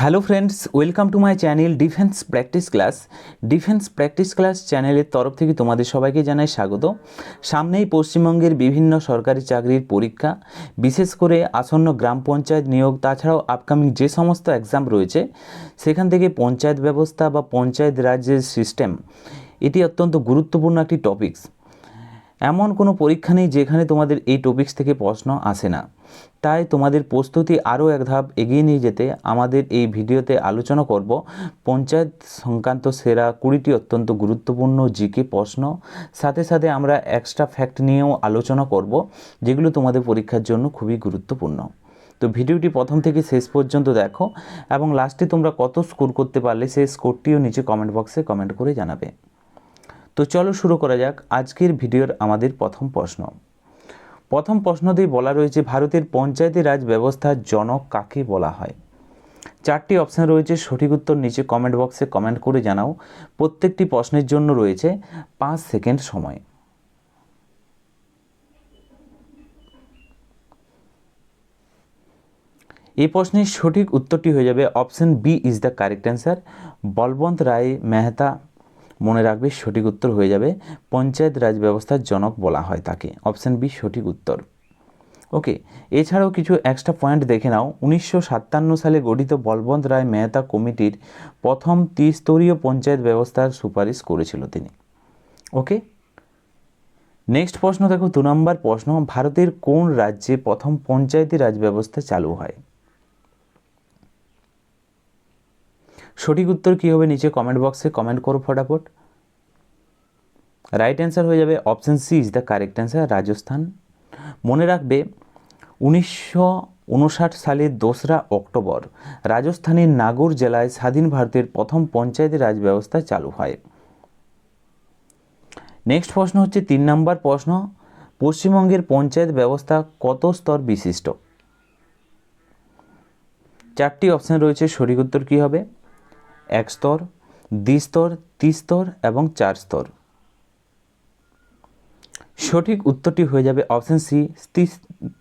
Hello friends, welcome to my channel defence practice class চ্যানেলের তরফ থেকে তোমাদের সবাইকে জানাই স্বাগত। সামনেই পশ্চিমবঙ্গের বিভিন্ন সরকারি চাকরির পরীক্ষা, বিশেষ করে আসন্ন গ্রাম পঞ্চায়েত নিয়োগ, তাছাড়াও আপকামিং যে সমস্ত এক্সাম রয়েছে সেখান থেকে পঞ্চায়েত ব্যবস্থা বা পঞ্চায়েত রাজ্যের সিস্টেম, এটি অত্যন্ত গুরুত্বপূর্ণ একটি টপিকস। এমন কোনো পরীক্ষা নেই যেখানে তোমাদের এই টপিকস থেকে প্রশ্ন আসে না। তাই তোমাদের প্রস্তুতি আরও এক ধাপ এগিয়ে নিয়ে যেতে আমাদের এই ভিডিওতে আলোচনা করব পঞ্চায়েত সংক্রান্ত সেরা 20টি অত্যন্ত গুরুত্বপূর্ণ জিকে প্রশ্ন। সাথে সাথে আমরা এক্সট্রা ফ্যাক্ট নিয়েও আলোচনা করব, যেগুলো তোমাদের পরীক্ষার জন্য খুবই গুরুত্বপূর্ণ। তো ভিডিওটি প্রথম থেকে শেষ পর্যন্ত দেখো এবং লাস্টে তোমরা কত স্কোর করতে পারলে সেই স্কোরটিও নিচে কমেন্ট বক্সে কমেন্ট করে জানাবে। তো চলো শুরু করা যাক আজকের ভিডিওর আমাদের প্রথম প্রশ্ন দিয়ে বলা রয়েছে, ভারতের পঞ্চায়েতি রাজ ব্যবস্থার জনক কাকে বলা হয়? 4টি অপশান রয়েছে, সঠিক উত্তর নিচে কমেন্ট বক্সে কমেন্ট করে জানাও। প্রত্যেকটি প্রশ্নের জন্য রয়েছে 5 সেকেন্ড সময়। এই প্রশ্নের সঠিক উত্তরটি হয়ে যাবে option B is the correct answer, Balwant Rai Mehta. মনে রাখবে সঠিক উত্তর হয়ে যাবে পঞ্চায়েত রাজ ব্যবস্থার জনক বলা হয় তাকে, অপশন বি সঠিক উত্তর। ওকে, এছাড়াও কিছু এক্সট্রা পয়েন্ট দেখে নাও। 1957 সালে গঠিত বলবন্ত রায় মেহতা কমিটির প্রথম ত্রিস্তরীয় পঞ্চায়েত ব্যবস্থার সুপারিশ করেছিল তিনি। ওকে, নেক্সট প্রশ্ন দেখো, 2 নম্বর প্রশ্ন, ভারতের কোন রাজ্যে প্রথম পঞ্চায়েতি রাজ ব্যবস্থা চালু হয়? সঠিক উত্তর কী হবে নিচে কমেন্ট বক্সে কমেন্ট করো ফটাফট। রাইট অ্যান্সার হয়ে যাবে option C is the correct answer, Rajasthan. মনে রাখবে 1959 সালের 2রা অক্টোবর রাজস্থানের নাগৌর জেলায় স্বাধীন ভারতের প্রথম পঞ্চায়েতি রাজ ব্যবস্থা চালু হয়। নেক্সট প্রশ্ন হচ্ছে 3 নম্বর প্রশ্ন, পশ্চিমবঙ্গের পঞ্চায়েত ব্যবস্থা কত স্তর বিশিষ্ট? 4টি অপশান রয়েছে, সঠিক উত্তর কী হবে? 1 স্তর, 2 স্তর, 3 স্তর এবং 4 স্তর। সঠিক উত্তরটি হয়ে যাবে অপশন সি,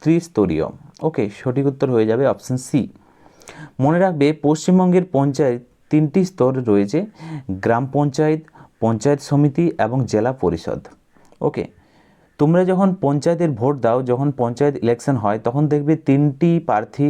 ত্রিস্তরীয়। ওকে, সঠিক উত্তর হয়ে যাবে অপশন সি। মনে রাখবে পশ্চিমবঙ্গের পঞ্চায়েত 3টি স্তর রয়েছে, গ্রাম পঞ্চায়েত, পঞ্চায়েত সমিতি এবং জেলা পরিষদ। ওকে, তোমরা যখন পঞ্চায়েতের ভোট দাও, যখন পঞ্চায়েত ইলেকশন হয়, তখন দেখবে 3টি প্রার্থী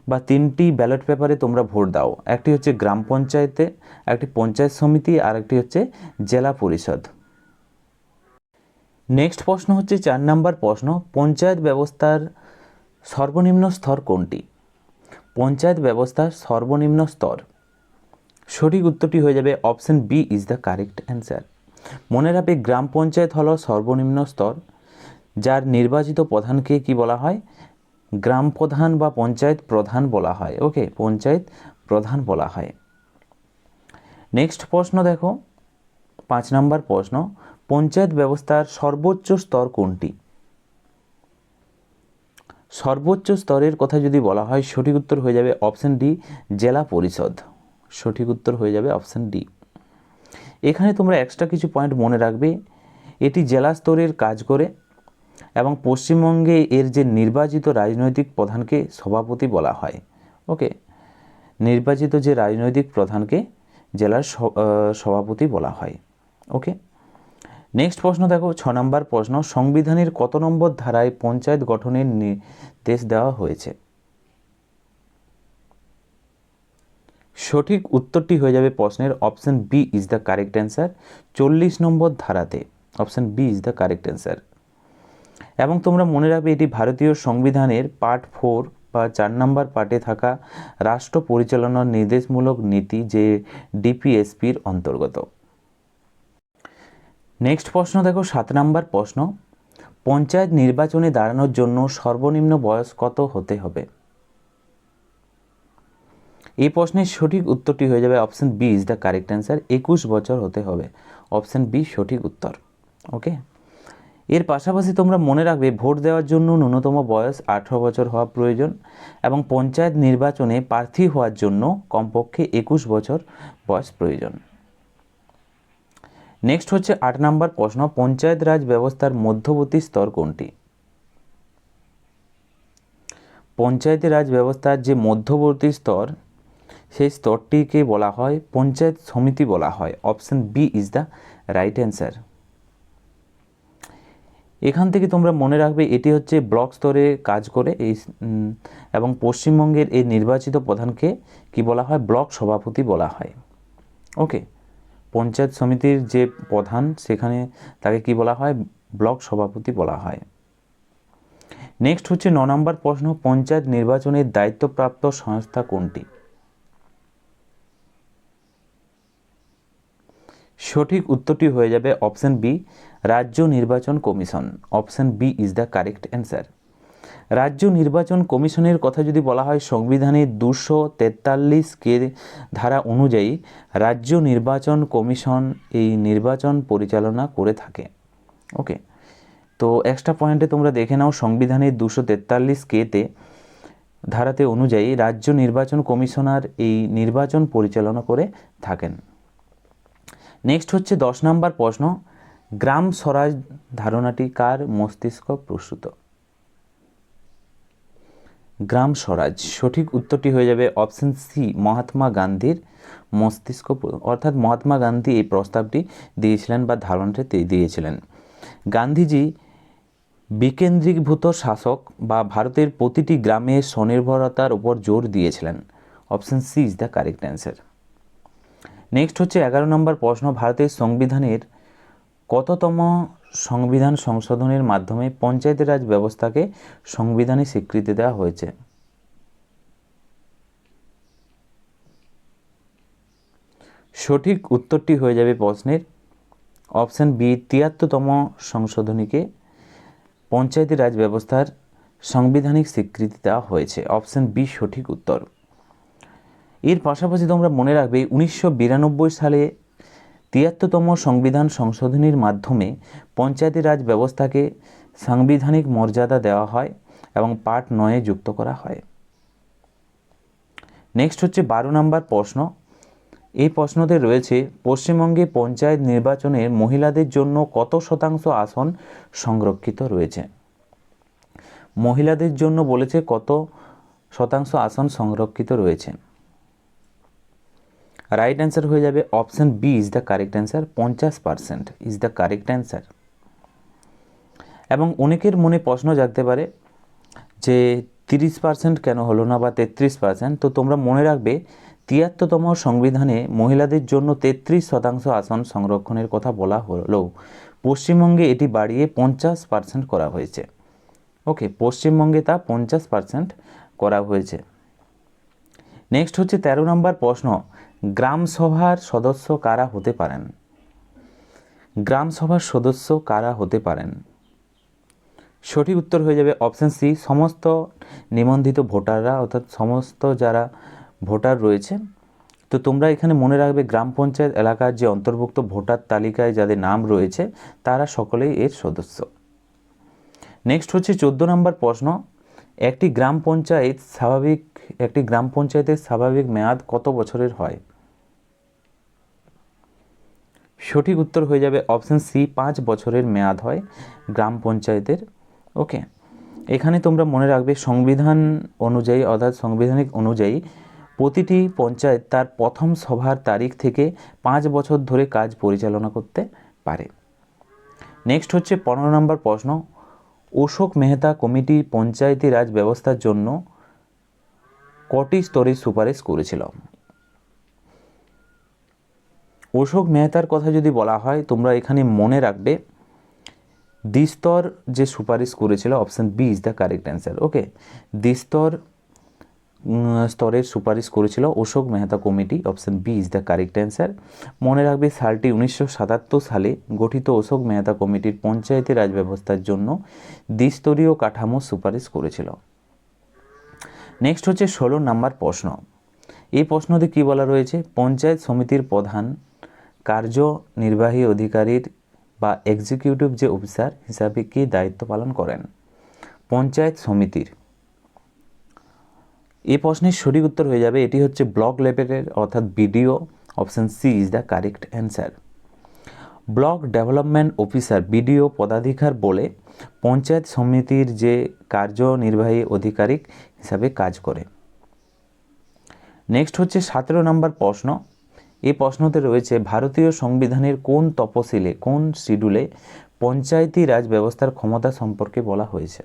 বা 3টি ব্যালট পেপারে তোমরা ভোট দাও। একটি হচ্ছে গ্রাম পঞ্চায়েতে, একটি পঞ্চায়েত সমিতি আর একটি হচ্ছে জেলা পরিষদ। নেক্সট প্রশ্ন হচ্ছে 4 নম্বর প্রশ্ন, পঞ্চায়েত ব্যবস্থার সর্বনিম্ন স্তর কোনটি? পঞ্চায়েত ব্যবস্থার সর্বনিম্ন স্তর, সঠিক উত্তরটি হয়ে যাবে option B is the correct answer. মনে রাখবে গ্রাম পঞ্চায়েত হলো সর্বনিম্ন স্তর, যার নির্বাচিত প্রধানকে কি বলা হয়? গ্রাম প্রধান বা পঞ্চায়েত প্রধান বলা হয়। ওকে, পঞ্চায়েত প্রধান বলা হয়। নেক্সট প্রশ্ন দেখো, 5 নম্বর প্রশ্ন, পঞ্চায়েত ব্যবস্থার সর্বোচ্চ স্তর কোনটি? সর্বোচ্চ স্তরের কথা যদি বলা হয়, সঠিক উত্তর হয়ে যাবে অপশন ডি, জেলা পরিষদ। সঠিক উত্তর হয়ে যাবে অপশন ডি। এখানে তোমরা এক্সট্রা কিছু পয়েন্ট মনে রাখবে, এটি জেলা স্তরের কাজ করে এবং পশ্চিমবঙ্গে এর যে নির্বাচিত রাজনৈতিক প্রধানকে সভাপতি বলা হয়। ওকে, নির্বাচিত যে রাজনৈতিক প্রধানকে জেলার সভাপতি বলা হয়। ওকে, নেক্সট প্রশ্ন দেখো, 6 নম্বর প্রশ্ন, সংবিধানের কত নম্বর ধারায় পঞ্চায়েত গঠনের নির্দেশ দেওয়া হয়েছে? সঠিক উত্তরটি হয়ে যাবে প্রশ্নের option B is the correct answer, 40 নম্বর ধারাতে। Option B is the correct answer. এবং তোমরা মনে রাখবে এটি ভারতীয় সংবিধানের পার্ট 4 বা 4 নম্বর পার্টে থাকা রাষ্ট্র পরিচালনার নির্দেশমূলক নীতি, যে ডিপিএসপির অন্তর্গত। নেক্সট প্রশ্ন দেখো, 7 নম্বর প্রশ্ন, পঞ্চায়েত নির্বাচনে দাঁড়ানোর জন্য সর্বনিম্ন বয়স কত হতে হবে? এই প্রশ্নের সঠিক উত্তরটি হয়ে যাবে option B is the correct answer, 21 বছর হতে হবে। অপশন বি সঠিক উত্তর। ওকে, এর পাশাপাশি তোমরা মনে রাখবে ভোট দেওয়ার জন্য ন্যূনতম বয়স 18 বছর হওয়া প্রয়োজন এবং পঞ্চায়েত নির্বাচনে প্রার্থী হওয়ার জন্য কমপক্ষে 21 বছর বয়স প্রয়োজন। নেক্সট হচ্ছে 8 নম্বর প্রশ্ন, পঞ্চায়েত রাজ ব্যবস্থার মধ্যবর্তী স্তর কোনটি? পঞ্চায়েতি রাজ ব্যবস্থার যে মধ্যবর্তী স্তর সেই স্তরটিকে বলা হয় পঞ্চায়েত সমিতি বলা হয়। Option B is the right answer. এখান থেকে তোমরা মনে রাখবে এটি হচ্ছে ব্লক স্তরে কাজ করে এবং পশ্চিমবঙ্গের এই নির্বাচিত প্রধানকে কি বলা হয়? ব্লক সভাপতি বলা হয়। ওকে, পঞ্চায়েত সমিতির যে প্রধান সেখানে তাকে কি বলা হয়? ব্লক সভাপতি বলা হয়। নেক্সট হচ্ছে 9 নম্বর প্রশ্ন, পঞ্চায়েত নির্বাচনের দায়িত্বপ্রাপ্ত সংস্থা কোনটি? সঠিক উত্তরটি হয়ে যাবে অপশন বি, রাজ্য নির্বাচন commission. Option B is the correct answer. রাজ্য নির্বাচন কমিশনের কথা যদি বলা হয়, সংবিধানের 243 কে ধারা অনুযায়ী রাজ্য নির্বাচন কমিশন এই নির্বাচন পরিচালনা করে থাকে। ওকে, তো এক্সট্রা পয়েন্টে তোমরা দেখে নাও, সংবিধানের 243 কেতে ধারাতে অনুযায়ী রাজ্য নির্বাচন কমিশনার এই নির্বাচন পরিচালনা করে থাকেন। নেক্সট হচ্ছে 10 নম্বর প্রশ্ন, গ্রাম স্বরাজ ধারণাটি কার মস্তিষ্ক প্রসূত? গ্রাম স্বরাজ, সঠিক উত্তরটি হয়ে যাবে অপশন সি, মহাত্মা গান্ধীর মস্তিষ্ক। অর্থাৎ মহাত্মা গান্ধী এই প্রস্তাবটি দিয়েছিলেন বা ধারণাটি দিয়েছিলেন। গান্ধীজি বিকেন্দ্রীভূত শাসক বা ভারতের প্রতিটি গ্রামে স্বনির্ভরতার উপর জোর দিয়েছিলেন। Option C is the correct answer. Next হচ্ছে 11 নম্বর প্রশ্ন, ভারতের সংবিধানের কততম সংবিধান সংশোধনের মাধ্যমে পঞ্চায়েতের রাজ ব্যবস্থাকে সংবিধানে স্বীকৃতি দেওয়া হয়েছে? সঠিক উত্তরটি হয়ে যাবে প্রশ্নের অপশন বি, 73তম সংশোধনীকে পঞ্চায়েতি রাজ ব্যবস্থার সাংবিধানিক স্বীকৃতি দেওয়া হয়েছে। অপশন বি সঠিক উত্তর। এর পাশাপাশি তোমরা মনে রাখবে 1992 সালে 73তম সংবিধান সংশোধনীর মাধ্যমে পঞ্চায়েতি রাজ ব্যবস্থাকে সাংবিধানিক মর্যাদা দেওয়া হয় এবং পার্ট 9 যুক্ত করা হয়। নেক্সট হচ্ছে 12 নম্বর প্রশ্ন, এই প্রশ্নতে রয়েছে পশ্চিমবঙ্গে পঞ্চায়েত নির্বাচনের মহিলাদের জন্য কত শতাংশ আসন সংরক্ষিত রয়েছে? মহিলাদের জন্য বলেছে কত শতাংশ আসন সংরক্ষিত রয়েছে? রাইট অ্যান্সার হয়ে যাবে option B is the correct answer, 50% is the correct answer. এবং অনেকের মনে প্রশ্ন জাগতে পারে যে 30% কেন হলো না বা 33%? তো তোমরা মনে রাখবে 73তম সংবিধানে মহিলাদের জন্য 33% আসন সংরক্ষণের কথা বলা হলেও পশ্চিমবঙ্গে এটি বাড়িয়ে 50% করা হয়েছে। ওকে, পশ্চিমবঙ্গে তা 50% করা হয়েছে। নেক্সট হচ্ছে 13 নম্বর প্রশ্ন, গ্রাম সভার সদস্য কারা হতে পারেন? গ্রাম সভার সদস্য কারা হতে পারেন? সঠিক উত্তর হয়ে যাবে অপশন সি, সমস্ত নিবন্ধিত ভোটাররা, অর্থাৎ সমস্ত যারা ভোটার রয়েছে। তো তোমরা এখানে মনে রাখবে গ্রাম পঞ্চায়েত এলাকার যে অন্তর্ভুক্ত ভোটার তালিকায় যাদের নাম রয়েছে তারা সকলেই এর সদস্য। নেক্সট হচ্ছে 14 নম্বর প্রশ্ন, একটি গ্রাম পঞ্চায়েতের স্বাভাবিক মেয়াদ কত বছরের হয়? সঠিক উত্তর হয়ে যাবে অপশন সি, 5 বছরের মেয়াদ হয় গ্রাম পঞ্চায়েতের। ওকে, এখানে তোমরা মনে রাখবে সংবিধান অনুযায়ী অর্থাৎ সাংবিধানিক অনুযায়ী প্রতিটি পঞ্চায়েত তার প্রথম সভার তারিখ থেকে 5 বছর ধরে কাজ পরিচালনা করতে পারে। নেক্সট হচ্ছে 15 নম্বর প্রশ্ন, অশোক মেহতা কমিটি পঞ্চায়েতি রাজ ব্যবস্থার জন্য কটি স্তরের সুপারিশ করেছিল? অশোক মেহতার কথা যদি বলা হয় তোমরা এখানে মনে রাখবে দ্বিস্তর যে সুপারিশ করেছিল। Option B is the correct answer. Okay, স্তরের সুপারিশ করেছিল অশোক মেহতা কমিটি। Option B is the correct answer. মনে রাখবে সালটি 1977 সালে গঠিত অশোক মেহতা কমিটির পঞ্চায়েতি রাজ ব্যবস্থার জন্য দ্বিস্তরীয় কাঠামো সুপারিশ করেছিল। নেক্সট হচ্ছে 16 নম্বর প্রশ্ন, এই প্রশ্নতে কি বলা রয়েছে? পঞ্চায়েত সমিতির প্রধান কার্যনির্বাহী অধিকারীর বা এক্সিকিউটিভ যে অফিসার হিসাবে কি দায়িত্ব পালন করেন পঞ্চায়েত সমিতির? এই প্রশ্নের সঠিক উত্তর হয়ে যাবে এটি হচ্ছে ব্লক লেভেলের অর্থাৎ BDO. Option C is the correct answer. Block development officer BDO পদাধিকার বলে পঞ্চায়েত সমিতির যে কার্যনির্বাহী আধিকারিক হিসাবে কাজ করে। নেক্সট হচ্ছে 17 নম্বর প্রশ্ন। এই প্রশ্নতে রয়েছে ভারতীয় সংবিধানের কোন তফসিলে, কোন শিডিউলে পঞ্চায়েতি রাজ ব্যবস্থার ক্ষমতা সম্পর্কে বলা হয়েছে?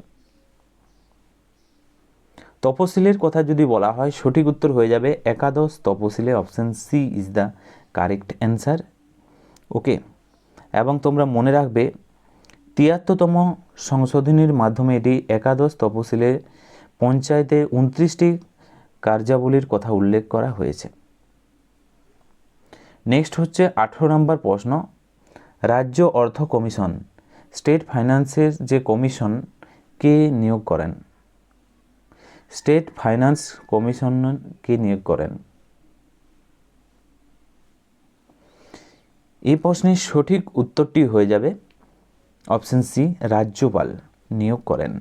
তপশিলের কথা যদি বলা হয় সঠিক উত্তর হয়ে যাবে একাদশ তপশিলে, option C is the correct answer. Okay, এবং তোমরা মনে রাখবে 73তম সংশোধনীর মাধ্যমে এটি একাদশ তপশিলে পঞ্চায়েতের 29টি কার্যাবলীর কথা উল্লেখ করা হয়েছে। নেক্সট হচ্ছে 18 নম্বর প্রশ্ন। রাজ্য অর্থ কমিশন, স্টেট ফাইন্যান্সের যে কমিশন কে নিয়োগ করেন? স্টেট ফাইন্যান্স কমিশন কে নিয়োগ করেন? এই প্রশ্নের সঠিক উত্তরটি হয়ে যাবে অপশন সি, রাজ্যপাল নিয়োগ করেন।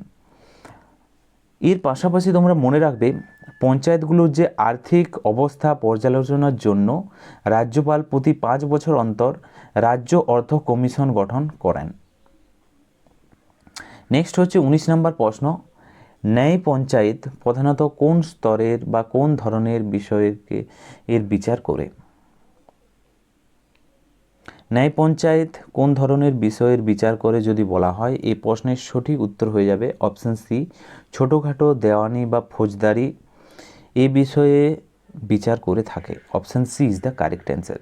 এর পাশাপাশি তোমরা মনে রাখবে পঞ্চায়েতগুলোর যে আর্থিক অবস্থা পর্যালোচনার জন্য রাজ্যপাল প্রতি 5 বছর অন্তর রাজ্য অর্থ কমিশন গঠন করেন। নেক্সট হচ্ছে 19 নম্বর প্রশ্ন। ন্যায় পঞ্চায়েত প্রধানত কোন স্তরের বা কোন ধরনের বিষয়কে এর বিচার করে? ন্যায় পঞ্চায়েত কোন ধরনের বিষয়ের বিচার করে যদি বলা হয়, এই প্রশ্নের সঠিক উত্তর হয়ে যাবে অপশন সি, ছোটোখাটো দেওয়ানি বা ফৌজদারি এই বিষয়ে বিচার করে থাকে। Option C is the correct answer.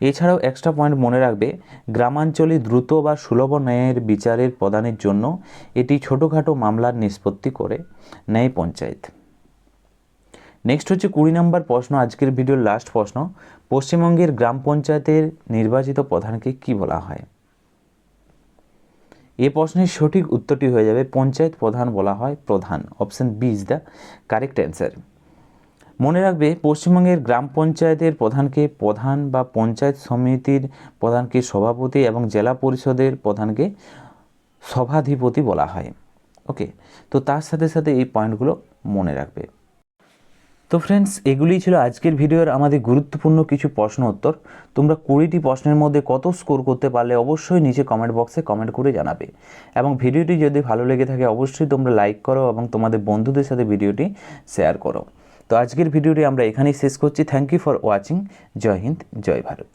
এছাড়াও এক্সট্রা পয়েন্ট মনে রাখবে গ্রামাঞ্চলে দ্রুত বা সুলভ ন্যায়ের বিচারের প্রদানের জন্য এটি ছোটোখাটো মামলার নিষ্পত্তি করে ন্যায় পঞ্চায়েত। নেক্সট হচ্ছে 20 নম্বর প্রশ্ন, আজকের ভিডিওর লাস্ট প্রশ্ন। পশ্চিমবঙ্গের গ্রাম পঞ্চায়েতের নির্বাচিত প্রধানকে কি বলা হয়? এই প্রশ্নের সঠিক উত্তরটি হয়ে যাবে পঞ্চায়েত প্রধান বলা হয় প্রধান। Option B is the correct answer. মনে রাখবে পশ্চিমবঙ্গের গ্রাম পঞ্চায়েতের প্রধানকে প্রধান বা পঞ্চায়েত সমিতির প্রধানকে সভাপতি এবং জেলা পরিষদের প্রধানকে সভাধিপতি বলা হয়। ওকে, তো তার সাথে সাথে এই পয়েন্টগুলো মনে রাখবে। তো ফ্রেন্ডস, এগুলিই ছিল আজকের ভিডিওর আমাদের গুরুত্বপূর্ণ কিছু প্রশ্ন উত্তর। তোমরা 20টি প্রশ্নের মধ্যে কত স্কোর করতে পারলে অবশ্যই নিচে কমেন্ট বক্সে কমেন্ট করে জানাবে, এবং ভিডিওটি যদি ভালো লেগে থাকে অবশ্যই তোমরা লাইক করো এবং তোমাদের বন্ধুদের সাথে ভিডিওটি শেয়ার করো। তো আজকের ভিডিওটি আমরা এখানেই শেষ করছি। Thank you for watching. জয় হিন্দ, জয় ভারত।